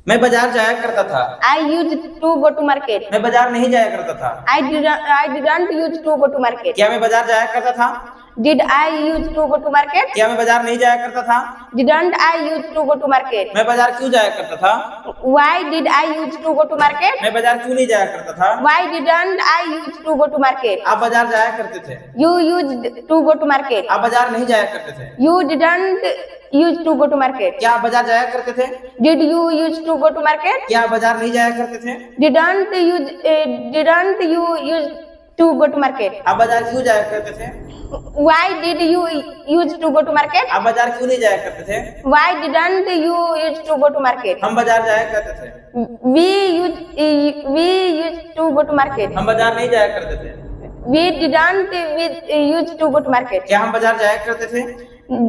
मैं बाजार जाया करता था। I used to go to market. मैं बाजार नहीं जाया करता था। I didn't used to go to market. क्या मैं बाजार जाया करता था? Did I used to go to market? क्या मैं बाजार नहीं जाया करता था? Didn't I used to go to market? मैं बाजार क्यों जाया करता था? Why did I used to go to market? मैं बाजार क्यों नहीं जाया करता था? Why didn't I used to go to market? आप बाजार जाया करते थे। You used to go to market. आप बाजार नहीं जाया करते थे। You didn't used to go to market. क्या आप बाजार जाया करते थे? Did you used to go to market? क्या आप बाजार नहीं जाया करते थे? Didn't you used to go to market? आप बाजार क्यों जाया करते थे? Why did you used to go to market? आप बाजार क्यों नहीं जाया करते थे? Why didn't you used to go to market? हम बाजार जाया करते थे। We used to go to market. हम बाजार नहीं जाया करते थे। We used to go to market. क्या हम बाजार जाया करते थे?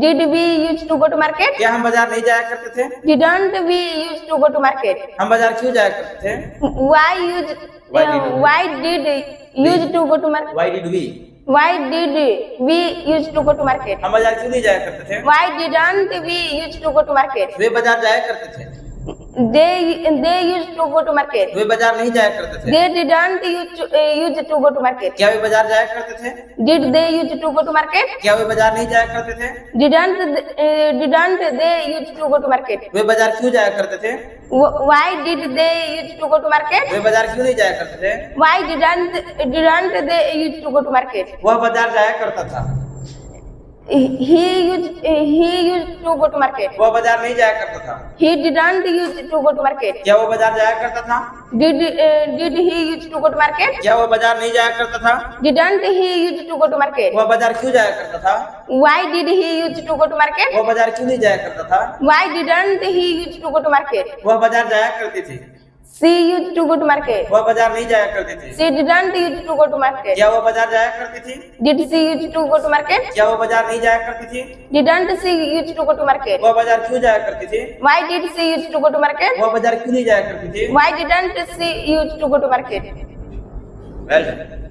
Did we used to go to market? क्या हम बाजार नहीं जाया करते थे? Didn't we used to go to market? हम बाजार क्यों जाया करते थे? Why did used to go to market? Why did we? Why did we used to go to market? हम बाजार क्यों नहीं जाया करते थे? Why didn't we used to go to market? वे बाजार जाया करते थे। They used to go to market. वे बाजार नहीं जाया करते थे। They didn't used to go to market. क्या वे बाजार जाया करते थे? Did they used to go to market? क्या वे बाजार नहीं जाया करते थे? Didn't they used to go to market? वे बाजार क्यों जाया करते थे? Why did they used to go to market? वे बाजार क्यों नहीं जाया करते थे? Why didn't they used to go to market? वह बाजार जाया करता था। He used to go to market. वह बाजार नहीं जाया करता था। He didn't used to go to market. क्या वो बाजार जाया करता था? Did he used to go to market? क्या वो बाजार नहीं जाया करता था? Didn't he used to go to market? वह बाजार क्यों जाया करता था? Why did he used to go to market? वह बाजार क्यों नहीं जाया करता था? Why didn't he used to go to market? वह बाजार जाया करती थी। She used to go to market. वह बाजार नहीं जाया करती थी। She didn't used to go to market. क्या वो बाजार जाया करती थी? Did she used to go to market? क्या वो बाजार नहीं जाया करती थी? Didn't she used to go to market? वह बाजार क्यों जाया करती थी? Why did she used to go to market? वह बाजार क्यों नहीं जाया करती थी? Why didn't she used to go to market? Well done.